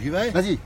J'y vais? Vas-y.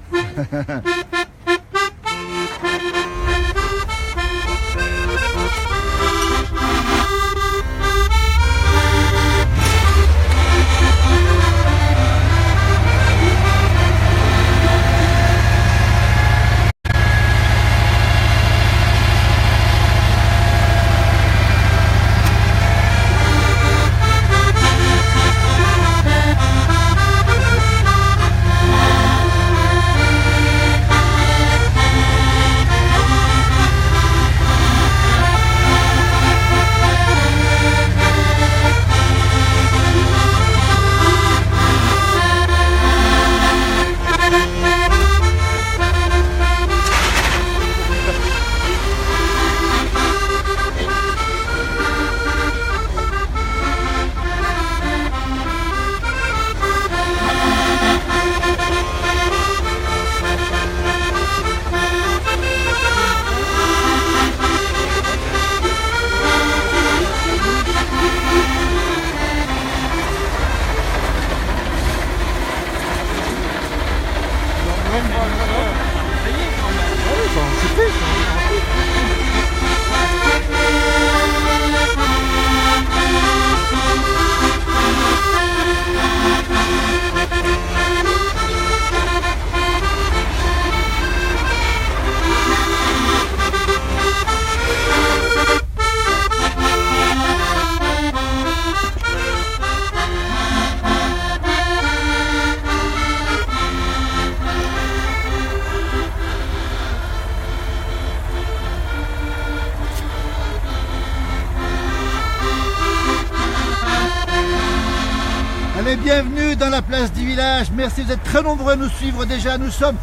Allez, bienvenue dans la place du village. Merci, vous êtes très nombreux à nous suivre déjà. Nous sommes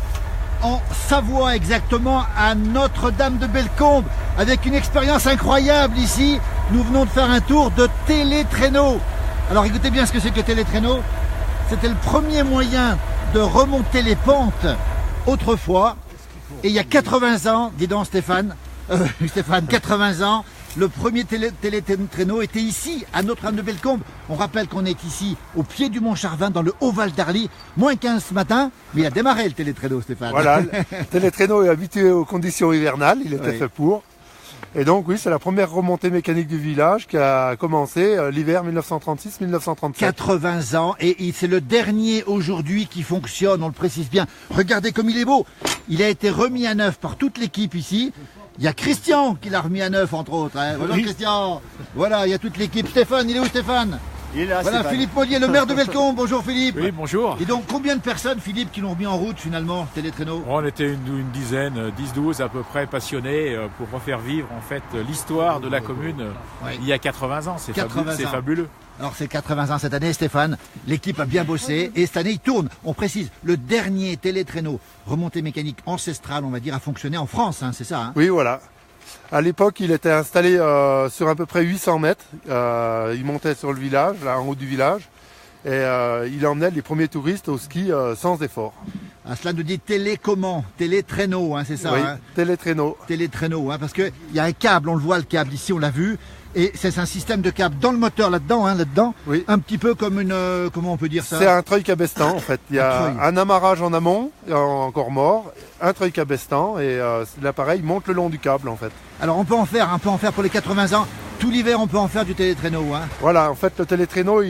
en Savoie, exactement à Notre-Dame de Bellecombe, avec une expérience incroyable ici. Nous venons de faire un tour de télétraîneau. Alors écoutez bien ce que c'est que le télétraîneau. C'était le premier moyen de remonter les pentes autrefois. Et il y a 80 ans, dis donc Stéphane, 80 ans, le premier télétraîneau était ici, à Notre-Dame de Bellecombe. On rappelle qu'on est ici, au pied du Mont Charvin, dans le Haut-Val d'Arly. Moins 15 ce matin, mais il a démarré le télétraîneau, Stéphane. Voilà, le télétraîneau est habitué aux conditions hivernales, il était fait pour. Et donc oui, c'est la première remontée mécanique du village qui a commencé l'hiver 1936-1937. 80 ans, et c'est le dernier aujourd'hui qui fonctionne, on le précise bien. Regardez comme il est beau. Il a été remis à neuf par toute l'équipe ici. Il y a Christian qui l'a remis à neuf, entre autres. Hein. Bonjour oui. Christian. Voilà, il y a toute l'équipe. Stéphane, il est où Stéphane? Il est là, voilà, Stéphane. Philippe Mollier, le maire de Bellecombe. Bonjour Philippe. Oui, bonjour. Et donc, combien de personnes, Philippe, qui l'ont remis en route finalement, télétraîneau? On était une dizaine, 10-12 à peu près, passionnés pour refaire vivre en fait l'histoire de la commune il y a 80 ans. C'est fabuleux. Alors c'est 80 ans cette année, Stéphane. L'équipe a bien bossé et cette année il tourne. On précise, le dernier télétraîneau remontée mécanique ancestrale, on va dire, a fonctionné en France, hein, c'est ça hein? Oui, voilà. À l'époque, il était installé sur à peu près 800 mètres. Il montait sur le village, là en haut du village, et il emmenait les premiers touristes au ski sans effort. Ah, cela nous dit télécommand, télétraîneau, hein, c'est ça? Oui, hein télétraîneau. Télétraîneau, hein, parce qu'il y a un câble, on le voit le câble ici, on l'a vu. Et c'est un système de câble dans le moteur là-dedans, hein, là-dedans. Oui. Un petit peu comme une, comment on peut dire ça? C'est un treuil cabestan en fait. Il y a un amarrage en amont, encore mort, un treuil cabestan et l'appareil monte le long du câble en fait. Alors on peut en faire pour les 80 ans. Tout l'hiver on peut en faire du télétraîneau. Hein. Voilà, en fait le télétraîneau,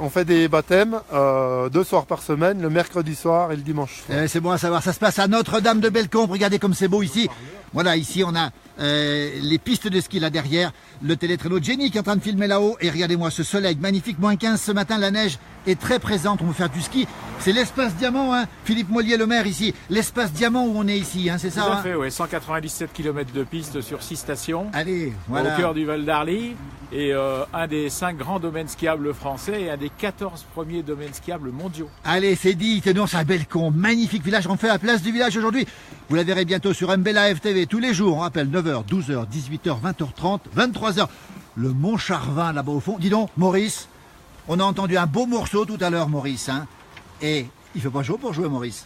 on fait des baptêmes 2 soirs par semaine, le mercredi soir et le dimanche soir. C'est bon à savoir, ça se passe à Notre-Dame de Bellecombe. Regardez comme c'est beau ici. Voilà, ici on a les pistes de ski là derrière, le télétraîneau. Jenny qui est en train de filmer là-haut et regardez-moi ce soleil magnifique, moins 15 ce matin, la neige est très présente, on veut faire du ski. C'est l'espace Diamant, hein. Philippe Mollier le maire ici, l'espace Diamant où on est ici, hein, c'est ça? Tout à fait, oui, 197 km de piste sur 6 stations. Allez, voilà. Au cœur du Val d'Arly et un des 5 grands domaines skiables français et un des 14 premiers domaines skiables mondiaux. Allez, c'est dit, tenons à Bellecombe, magnifique village, on fait la place du village aujourd'hui. Vous la verrez bientôt sur MBLA FTV tous les jours, on rappelle 9h, 12h, 18h, 20h30, 23h. Le Mont Charvin là-bas au fond. Dis donc, Maurice, on a entendu un beau morceau tout à l'heure, Maurice. Hein, et il fait pas chaud pour jouer, Maurice.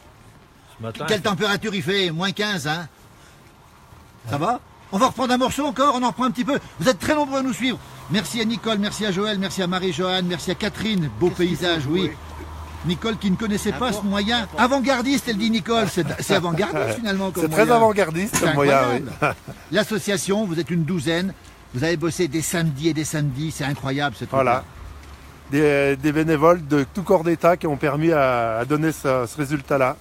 Ce matin, quelle température il fait? Moins 15, hein? Ça va? On va reprendre un morceau encore, on en reprend un petit peu. Vous êtes très nombreux à nous suivre. Merci à Nicole, merci à Joël, merci à Marie-Joanne, merci à Catherine. Beau paysage, oui. Nicole qui ne connaissait pas ce moyen. Avant-gardiste, elle dit Nicole. C'est avant-gardiste finalement comme C'est moyen. très avant-gardiste comme moyen, oui. L'association, vous êtes une douzaine. Vous avez bossé des samedis et des samedis. C'est incroyable ce truc-là. Voilà. Des bénévoles de tout corps d'État qui ont permis à donner ce résultat-là.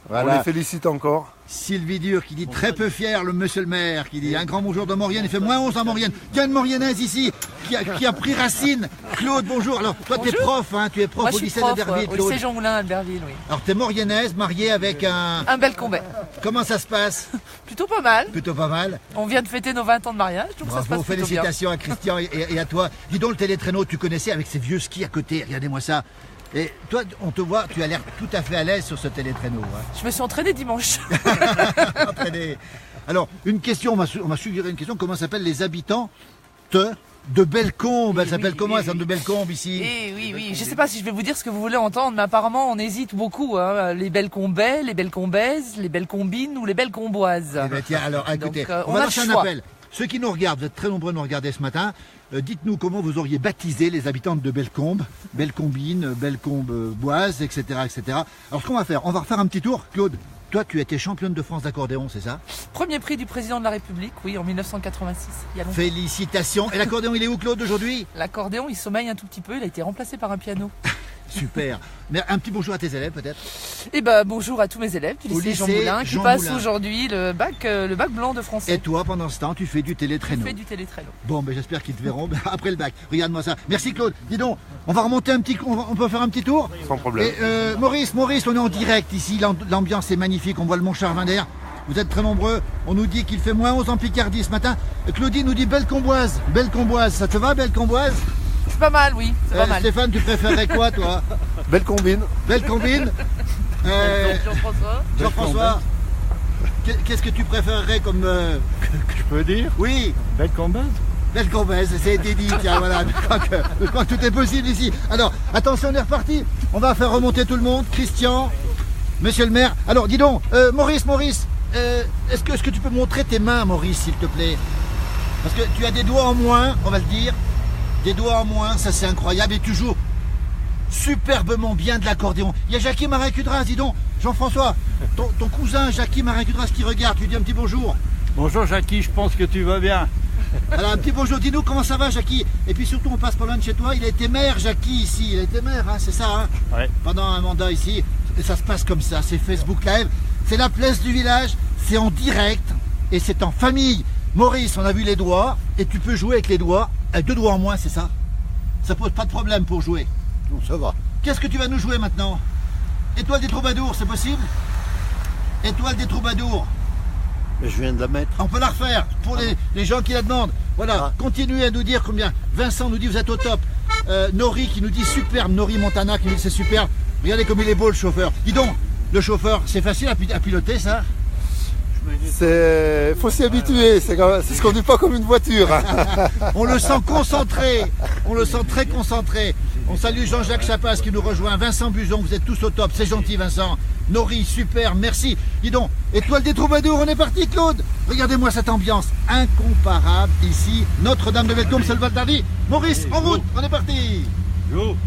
Voilà. On les félicite encore. Sylvie Dur qui dit très peu fier, le monsieur le maire, qui dit un grand bonjour de Maurienne, il fait moins 11 à Maurienne. Il y a une Mauriennaise ici qui a pris racine. Claude, bonjour. Alors toi tu es prof, hein, tu es prof au lycée d'Albertville. Au lycée Jean Moulin à Albertville, oui. Alors tu es Mauriennaise, mariée avec un Belcombais. Comment ça se passe? Plutôt pas mal. Plutôt pas mal. On vient de fêter nos 20 ans de mariage, donc ça se passe plutôt bien. Félicitations à Christian et à toi. Dis donc le télétraîneau, tu connaissais avec ces vieux skis à côté, regardez-moi ça. Et toi, on te voit, tu as l'air tout à fait à l'aise sur ce télétraîneau. Hein. Je me suis entraîné dimanche. Entraîné. Alors, une question, on m'a suggéré une question. Comment s'appellent les habitants de Bellecombe? Elle s'appelle comment, elle s'appelle de Bellecombe ici? Oui. Je ne sais pas si je vais vous dire ce que vous voulez entendre, mais apparemment, on hésite beaucoup. Hein. Les Bellecombais, les Bellecombaises, les Bellecombines ou les Bellecomboises. Eh ben, tiens, alors, écoutez, donc, on va lancer un appel. Ceux qui nous regardent, vous êtes très nombreux à nous regarder ce matin. Dites-nous comment vous auriez baptisé les habitantes de Bellecombe, Bellecombine, Bellecomboise, etc., etc. Alors ce qu'on va faire, on va refaire un petit tour. Claude, toi tu étais championne de France d'accordéon, c'est ça? Premier prix du président de la République, oui, en 1986. Il y a longtemps. Félicitations. Et l'accordéon, il est où Claude aujourd'hui? L'accordéon, il sommeille un tout petit peu, il a été remplacé par un piano. Super. Mais un petit bonjour à tes élèves peut-être? Eh ben bonjour à tous mes élèves du lycée Jean Moulin qui passent aujourd'hui le bac blanc de français. Et toi pendant ce temps tu fais du télétraîneau? Je fais du télétraîneau. Bon ben j'espère qu'ils te verront après le bac. Regarde-moi ça. Merci Claude. Dis donc, on va remonter on peut faire un petit tour? Sans problème. Et, Maurice, on est en direct ici, l'ambiance est magnifique, on voit le mont Charvin-d'Air. Vous êtes très nombreux, on nous dit qu'il fait moins 11 en Picardie ce matin. Claudie nous dit Bellecomboise. Bellecomboise, ça te va Bellecomboise? C'est pas mal, oui, c'est pas mal. Stéphane, tu préférerais quoi toi? Bellecombine. Bellecombine. Jean-François, qu'est-ce que tu préférerais comme... Je peux dire? Oui. Bellecombaise. Bellecombaise, c'est été dit, tiens voilà, je crois que tout est possible ici. Alors, attention, on est reparti, on va faire remonter tout le monde, Christian, monsieur le maire. Alors, dis donc, Maurice, est-ce que tu peux montrer tes mains, Maurice, s'il te plaît? Parce que tu as des doigts en moins, on va le dire. Des doigts en moins, ça c'est incroyable. Et tu joues superbement bien de l'accordéon. Il y a Jackie Marin-Cudras, dis donc. Jean-François, ton cousin Jackie Marin-Cudras qui regarde, tu lui dis un petit bonjour. Bonjour Jackie, je pense que tu vas bien. Alors un petit bonjour, dis-nous comment ça va Jackie. Et puis surtout on passe pas loin de chez toi, il a été maire Jackie ici, il a été maire, hein, c'est ça hein? Ouais. Pendant un mandat ici, et ça se passe comme ça, c'est Facebook Live, c'est la place du village, c'est en direct et c'est en famille. Maurice, on a vu les doigts, et tu peux jouer avec les doigts, avec 2 doigts en moins, c'est ça? Ça pose pas de problème pour jouer. Non, ça va. Qu'est-ce que tu vas nous jouer maintenant? Étoile des troubadours, c'est possible? Étoile des troubadours. Mais je viens de la mettre. On peut la refaire pour les gens qui la demandent. Voilà, continuez à nous dire combien. Vincent nous dit vous êtes au top. Nori qui nous dit superbe. Nori Montana qui nous dit c'est superbe. Regardez comme il est beau le chauffeur. Dis donc, le chauffeur, c'est facile à piloter ça? Faut s'y habituer, c'est ce qu'on dit pas comme une voiture. On le sent concentré, on le sent très concentré. On salue Jean-Jacques Chapas qui nous rejoint, Vincent Buzon, vous êtes tous au top, c'est gentil Vincent. Nori, super, merci. Dis donc, étoile des troubadours, on est parti Claude. Regardez-moi cette ambiance incomparable ici, Notre-Dame de Bellecombe, c'est le Val d'Arly. Maurice, en route, on est parti. Go.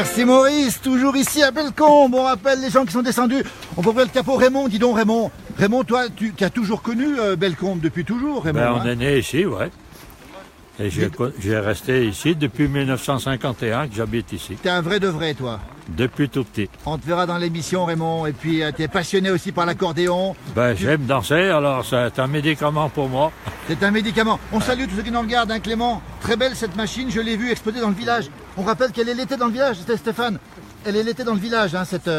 Merci Maurice, toujours ici à Bellecombe. On rappelle les gens qui sont descendus. On peut ouvrir le capot. Raymond, dis donc Raymond. Raymond, toi, tu as toujours connu Bellecombe depuis toujours, Raymond. Ben, on est né ici, ouais. Et j'ai resté ici depuis 1951 que j'habite ici. T'es un vrai de vrai, toi. Depuis tout petit. On te verra dans l'émission, Raymond. Et puis, tu es passionné aussi par l'accordéon. Ben, j'aime danser, alors c'est un médicament pour moi. C'est un médicament. On salue tous ceux qui nous regardent, hein, Clément. Très belle cette machine, je l'ai vue exposer dans le village. On rappelle qu'elle est l'été dans le village, c'était Stéphane. Elle est l'été dans le village, hein, cette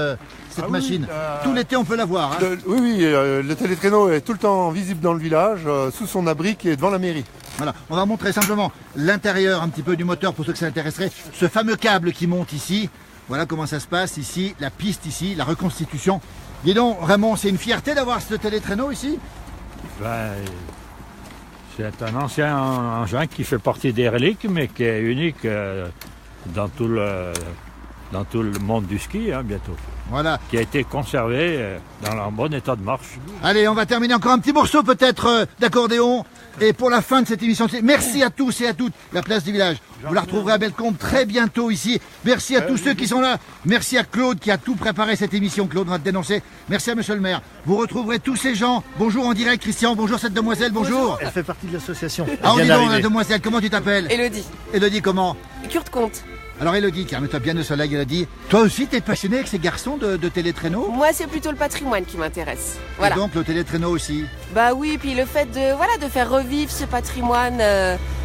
machine. Tout l'été, on peut la voir. Hein. Le télétraîneau est tout le temps visible dans le village, sous son abri qui est devant la mairie. Voilà, on va montrer simplement l'intérieur un petit peu du moteur pour ceux que ça intéresserait. Ce fameux câble qui monte ici. Voilà comment ça se passe ici, la piste ici, la reconstitution. Dis donc, Raymond, c'est une fierté d'avoir ce télétraîneau ici? Ben, c'est un ancien engin qui fait partie des reliques, mais qui est unique dans tout le monde du ski, hein, bientôt. Voilà. Qui a été conservé dans un bon état de marche. Allez, on va terminer encore un petit morceau peut-être d'accordéon. Et pour la fin de cette émission, merci à tous et à toutes. La place du village, vous la retrouverez à Bellecombe très bientôt ici. Merci à tous ceux qui sont là. Merci à Claude qui a tout préparé cette émission. Claude va te dénoncer. Merci à monsieur le maire. Vous retrouverez tous ces gens. Bonjour en direct, Christian. Bonjour cette demoiselle. Bonjour. Elle fait partie de l'association. Ah, on dit donc, la demoiselle. Comment tu t'appelles? Élodie. Élodie comment? Kurt Comte. Alors Élodie, calme-toi bien le soleil, Élodie. Toi aussi, t'es passionnée avec ces garçons de télétraîneau? Moi, c'est plutôt le patrimoine qui m'intéresse. Voilà. Et donc le télétraîneau aussi? Bah oui, puis le fait de faire revivre ce patrimoine,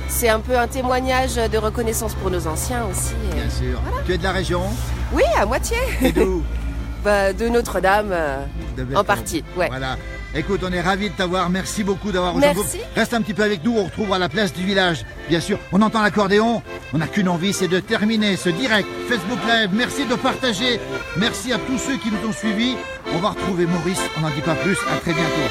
c'est un peu un témoignage de reconnaissance pour nos anciens aussi. Bien sûr. Voilà. Tu es de la région? Oui, à moitié. Et d'où? Bah, de Notre-Dame, en partie, ouais. Voilà. Écoute, on est ravis de t'avoir. Merci beaucoup d'avoir rejoint le groupe. Reste un petit peu avec nous. On retrouvera la place du village. Bien sûr, on entend l'accordéon. On n'a qu'une envie, c'est de terminer ce direct Facebook Live. Merci de partager. Merci à tous ceux qui nous ont suivis. On va retrouver Maurice. On n'en dit pas plus. À très bientôt.